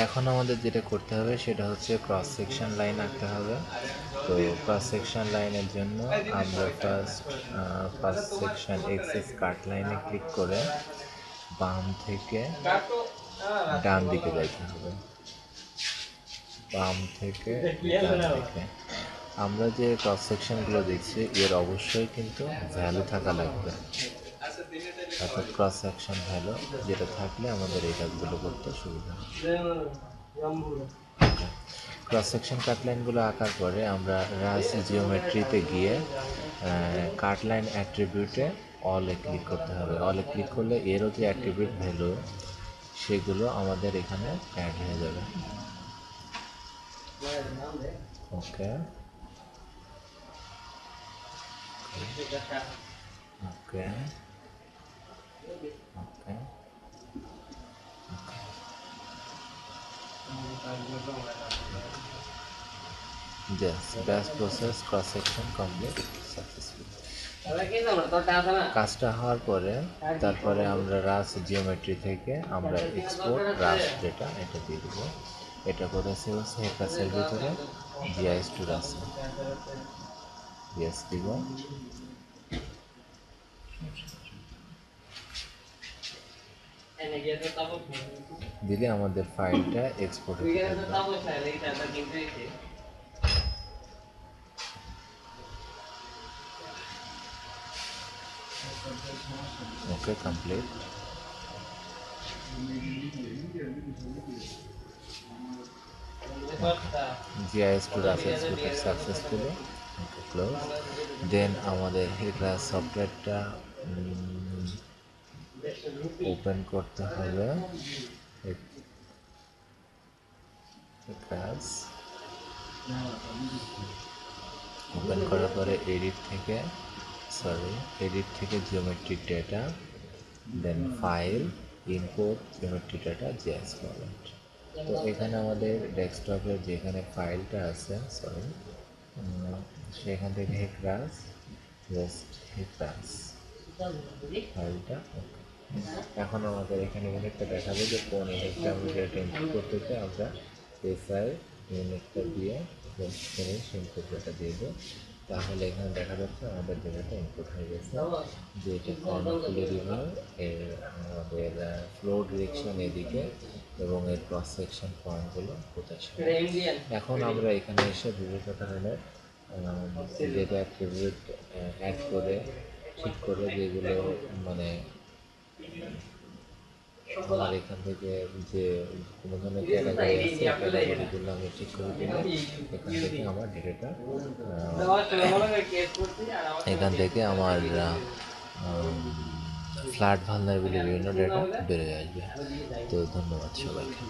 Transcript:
এখন আমাদের যেটা করতে হবে সেটা হচ্ছে ক্রস সেকশন লাইন আঁকতে হবে। তো ক্রস সেকশন লাইনের জন্য আমরা ফার্স্ট সেকশন এক্সেস কাট লাইনে ক্লিক করে বাম থেকে ডান দিকে যাইতে হবে। বাম থেকে ডান দিকে আমরা যে ক্রস সেকশনগুলো দেখছি এর অবশ্যই কিন্তু ভ্যালু থাকা লাগবে, অর্থাৎ ক্রস সেকশন ভ্যালু যেটা থাকলে আমাদের এই কাজগুলো করতে সুবিধা হবে। ক্রস সেকশন কাটলাইনগুলো আঁকার পরে আমরা রাস জিওমেট্রিতে গিয়ে কাটলাইন অ্যাট্রিবিউটে অলে ক্লিক করতে হবে। অলে ক্লিক করলে এরও যে অ্যাট্রিবিউট ভ্যালু সেগুলো আমাদের এখানে অ্যাড হয়ে যাবে। ওকে ওকে ওকে Yes, batch process cross section complete successfully. কাজটা হওয়ার পরে তারপরে আমরা রাস জিওমেট্রি থেকে আমরা এক্সপোর্ট রাস ডেটা এটা দিয়ে দেবো। এটা কোথায় সেভ হচ্ছে? হেকাসের ভিতরে জিআইএস টু রাসে ইয়েস দিব। দিলে আমাদের ফাইলটা এক্সপোর্ট হতে থাকবে। ওকে complete. GIS to RAS exported successfully. Okay, close. Then আমাদের হেকরা সফটওয়্যারটা ওপেন করতে হবে। ওপেন করার পরে এডিট থেকে geometric data, then file, import geometric data GS format. তো এখানে আমাদের ডেস্কটপের যেখানে ফাইলটা আছে সেখান থেকে হেক্রাস ফাইলটা ওকে। এখন আমাদের এখানে ইউনিটটা দেখাবে যে কোন ইউনিটটা আমরা ডেটা ইনপুট করতে চাই। আমরা এসআই ইউনিটটা দিয়ে ফিনিশ ইনপুট ডেটা দিয়ে দেবো। তাহলে এখানে দেখা যাচ্ছে আমাদের ডেটাটা ইনপুট হয়ে গেছে। যে এটা কর্নার খুলে দিব, এর আমাদের ফ্লো ডিরেকশন এদিকে এবং এর ক্রস সেকশন পয়েন্টগুলো কোথায়। এখন আমরা এখানে এসে বিভিন্ন ধরনের ডেটা অ্যাট্রিবিউট অ্যাড করে ঠিক করে যেগুলো মানে আমার এখান থেকে যে কোনো ধরনের ক্যাটাগরি আছে ক্যাটাগরিগুলো আমি ঠিক করে দিলে এখান থেকে আমার ডেটাটা এখান থেকে আমার ফ্ল্যাট ভালনারেবিলিটি বিভিন্ন ডেটা বেড়ে আসবে। তো ধন্যবাদ সবাইকে।